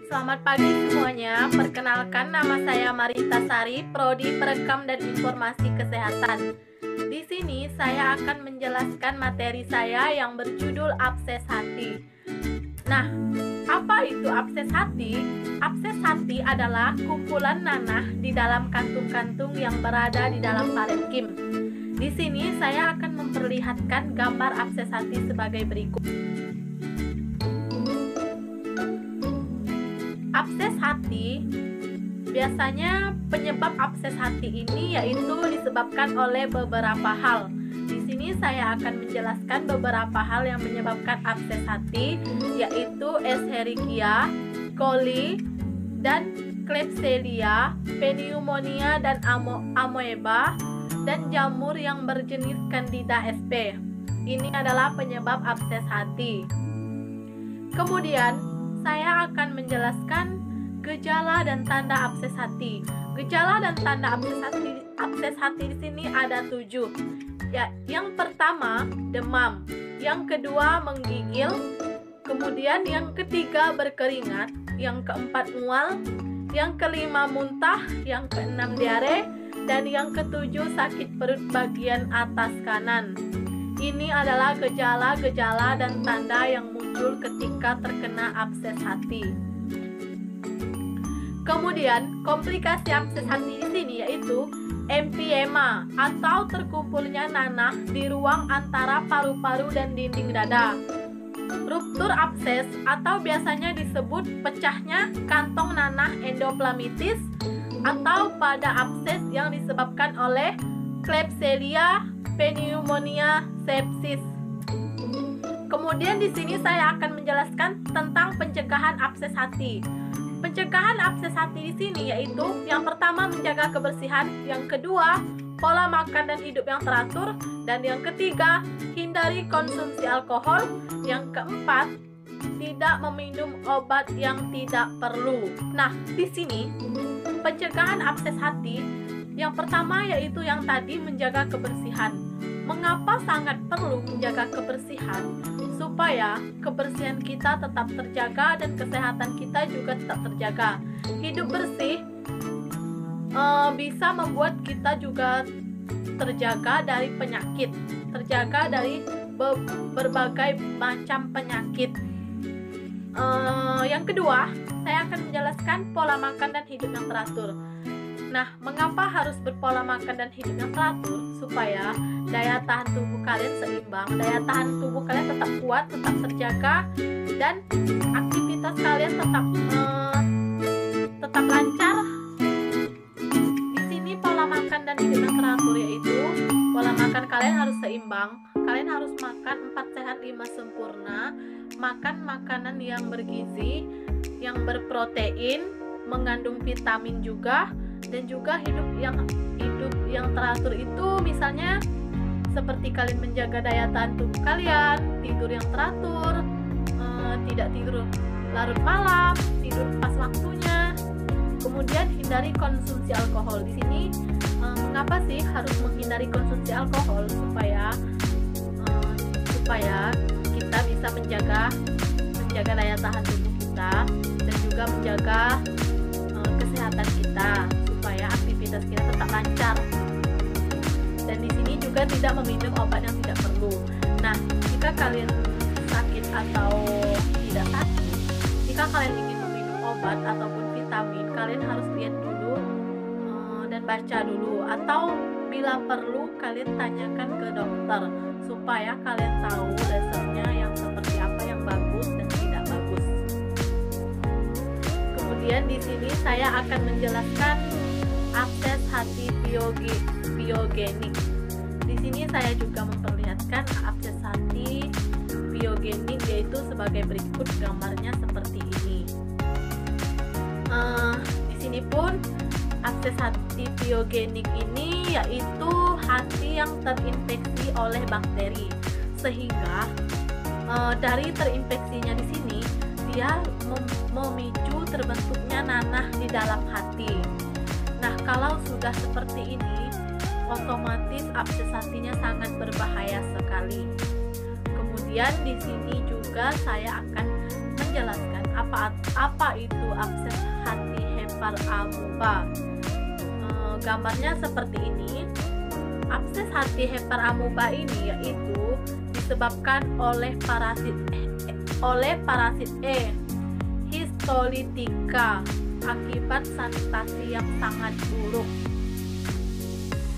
Selamat pagi semuanya, perkenalkan nama saya Marita Sari, Prodi Perekam dan Informasi Kesehatan. Di sini saya akan menjelaskan materi saya yang berjudul abses hati. Nah, apa itu abses hati? Abses hati adalah kumpulan nanah di dalam kantung-kantung yang berada di dalam parenkim. Di sini saya akan memperlihatkan gambar abses hati sebagai berikut. Abses hati, biasanya penyebab abses hati ini yaitu disebabkan oleh beberapa hal. Di sini saya akan menjelaskan beberapa hal yang menyebabkan abses hati, yaitu Escherichia coli dan Klebsiella, pneumonia dan amoeba, dan jamur yang berjenis Candida sp. Ini adalah penyebab abses hati. Kemudian saya akan menjelaskan gejala dan tanda abses hati. Gejala dan tanda abses hati di sini ada 7. Ya, yang pertama demam, yang kedua menggigil, kemudian yang ketiga berkeringat, yang keempat mual, yang kelima muntah, yang keenam diare, dan yang ketujuh sakit perut bagian atas kanan. Ini adalah gejala-gejala dan tanda yang muncul ketika terkena abses hati. Kemudian, komplikasi abses hati di sini yaitu emphysema atau terkumpulnya nanah di ruang antara paru-paru dan dinding dada. Ruptur abses atau biasanya disebut pecahnya kantong nanah endoplasmitis atau pada abses yang disebabkan oleh Klebsiella, pneumonia, sepsis. Kemudian di sini saya akan menjelaskan tentang pencegahan abses hati. Pencegahan abses hati di sini yaitu yang pertama menjaga kebersihan, yang kedua pola makan dan hidup yang teratur, dan yang ketiga hindari konsumsi alkohol, yang keempat tidak meminum obat yang tidak perlu. Nah, di sini pencegahan abses hati yang pertama yaitu yang tadi menjaga kebersihan. Mengapa sangat perlu menjaga kebersihan? Supaya kebersihan kita tetap terjaga dan kesehatan kita juga tetap terjaga. Hidup bersih bisa membuat kita juga terjaga dari penyakit, terjaga dari berbagai macam penyakit. Yang kedua, saya akan menjelaskan pola makan dan hidup yang teratur. Nah, mengapa harus berpola makan dan hidup yang teratur? Supaya daya tahan tubuh kalian seimbang, daya tahan tubuh kalian tetap kuat, tetap terjaga, dan aktivitas kalian tetap lancar. Di sini pola makan dan hidup yang teratur yaitu pola makan kalian harus seimbang. Kalian harus makan 4 sehat 5 sempurna, makan makanan yang bergizi, yang berprotein, mengandung vitamin juga, dan juga hidup yang teratur itu misalnya seperti kalian menjaga daya tahan tubuh kalian, tidur yang teratur, tidak tidur larut malam, tidur pas waktunya. Kemudian hindari konsumsi alkohol. Di sini mengapa sih harus menghindari konsumsi alkohol? Supaya kita bisa menjaga daya tahan tubuh kita dan juga menjaga kesehatan kita, supaya aktivitas kita tetap lancar. Dan di sini juga tidak meminum obat yang tidak perlu. Nah, jika kalian sakit atau tidak sakit, jika kalian ingin meminum obat ataupun vitamin, kalian harus lihat dulu dan baca dulu, atau Bila perlu, kalian tanyakan ke dokter supaya kalian tahu dasarnya yang seperti apa yang bagus dan tidak bagus. Kemudian di sini saya akan menjelaskan abses hati biogenik. Di sini saya juga memperlihatkan abses hati biogenik, yaitu sebagai berikut, gambarnya seperti ini. Di sini pun abses hati biogenik ini yaitu hati yang terinfeksi oleh bakteri, sehingga dari terinfeksinya di sini dia memicu terbentuknya nanah di dalam hati. Nah, kalau sudah seperti ini, otomatis abses hatinya sangat berbahaya sekali. Kemudian di sini juga saya akan menjelaskan apa itu abses hati hepar amoeba. Gambarnya seperti ini. Abses hati hepar amoeba ini yaitu disebabkan oleh parasit E. Histolytica akibat sanitasi yang sangat buruk.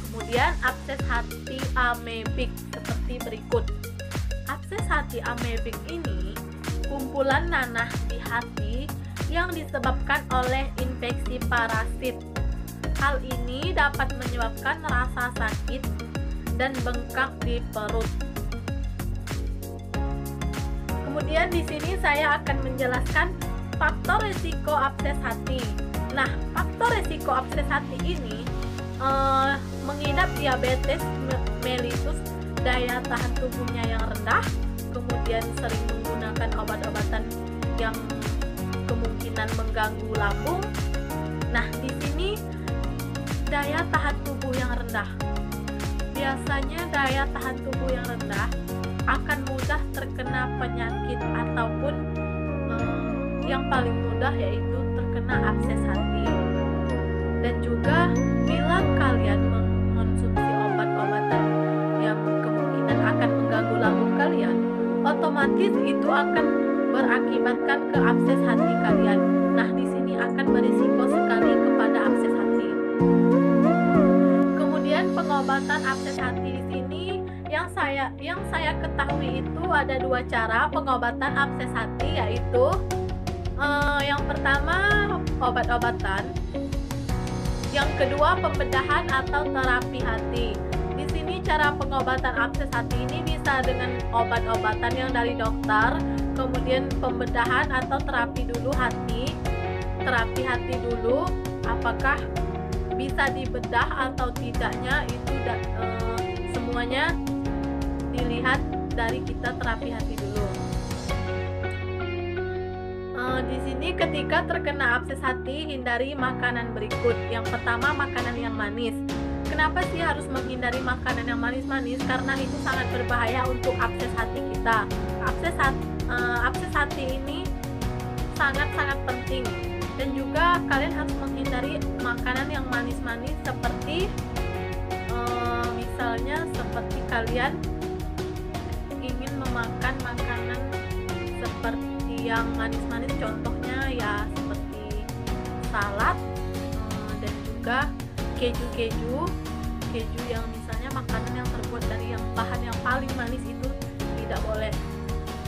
Kemudian abses hati amebik seperti berikut. Abses hati amebik ini kumpulan nanah di hati yang disebabkan oleh infeksi parasit. Hal ini dapat menyebabkan rasa sakit dan bengkak di perut. Kemudian di sini saya akan menjelaskan faktor risiko abses hati. Nah, faktor risiko abses hati ini mengidap diabetes mellitus, daya tahan tubuhnya yang rendah, kemudian sering menggunakan obat-obatan yang kemungkinan mengganggu lambung. Nah, di sini daya tahan tubuh yang rendah. Biasanya daya tahan tubuh yang rendah akan mudah terkena penyakit ataupun yang paling mudah yaitu terkena abses hati. Dan juga bila kalian mengonsumsi obat-obatan yang kemungkinan akan mengganggu lambung kalian, otomatis itu akan berakibatkan ke abses hati kalian. Nah, di sini akan berisiko sekali kepada abses hati. Kemudian pengobatan abses hati di sini yang saya ketahui itu ada 2 cara pengobatan abses hati, yaitu yang pertama obat-obatan, yang kedua pembedahan atau terapi hati. Di sini cara pengobatan abses hati ini bisa dengan obat-obatan yang dari dokter, kemudian pembedahan atau terapi hati dulu, apakah bisa dibedah atau tidaknya itu semuanya dilihat dari kita terapi hati dulu. Di sini ketika terkena abses hati, hindari makanan berikut. Yang pertama, makanan yang manis. Kenapa sih harus menghindari makanan yang manis-manis? Karena itu sangat berbahaya untuk abses hati kita. Abses hati ini sangat-sangat penting. Dan juga kalian harus menghindari makanan yang manis-manis seperti misalnya seperti kalian ingin memakan makanan seperti yang manis-manis, contohnya ya seperti salad, dan juga keju yang misalnya makanan yang terbuat dari yang bahan yang paling manis itu tidak boleh.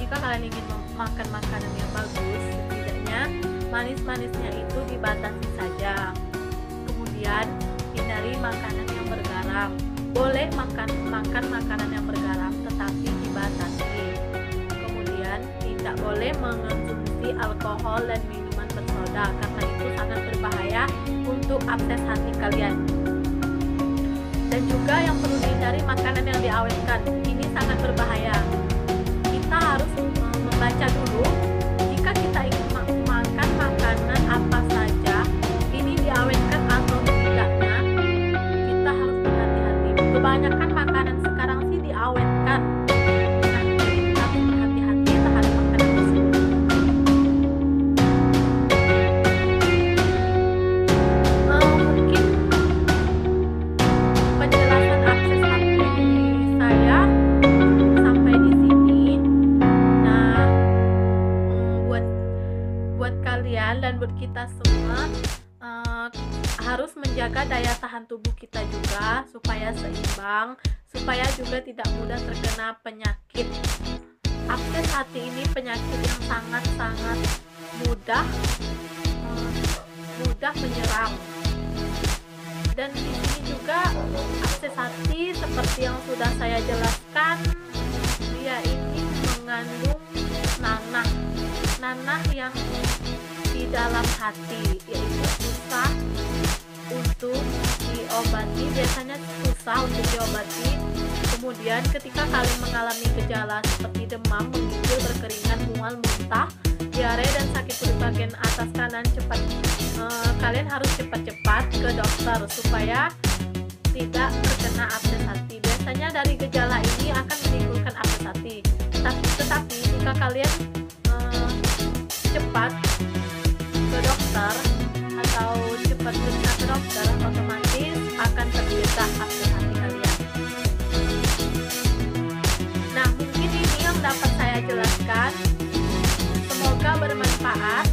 Jika kalian ingin makan makanan yang bagus, setidaknya manis-manisnya itu dibatasi saja. Kemudian hindari makanan yang bergaram. Boleh makan makanan yang bergaram, tetapi dibatasi. Kemudian tidak boleh mengonsumsi alkohol dan minuman bersoda, karena itu sangat berbahaya untuk abses hati kalian. Dan juga yang perlu dihindari makanan yang diawetkan. Ini sangat berbahaya. Kita harus membaca dulu jika kita ingin makan makanan apa saja, ini diawetkan atau tidaknya, kita harus berhati-hati. Kebanyakan makanan sekarang sih diawetkan. Nah, kita harus berhati-hati terhadap makanan tersebut. Mungkin penjelasan abses hati saya sampai di sini. Nah, buat kalian dan buat kita semua harus menjaga menjaga daya tahan tubuh kita juga supaya seimbang, supaya juga tidak mudah terkena penyakit. Abses hati ini penyakit yang sangat-sangat mudah menyerang. Dan di sini juga abses hati seperti yang sudah saya jelaskan, dia ini mengandung nanah yang di dalam hati, yaitu susah untuk diobati, biasanya susah untuk diobati. Kemudian ketika kalian mengalami gejala seperti demam, menggigil, berkeringat, mual, muntah, diare, dan sakit perut bagian atas kanan, kalian harus cepat-cepat ke dokter supaya tidak terkena abses hati. Biasanya dari gejala ini akan menimbulkan abses hati. Tetapi jika kalian cepat ke dokter atau cepat periksa ke dokter, otomatis akan terdeteksi abses hati kalian. Nah, mungkin ini yang dapat saya jelaskan. Semoga bermanfaat.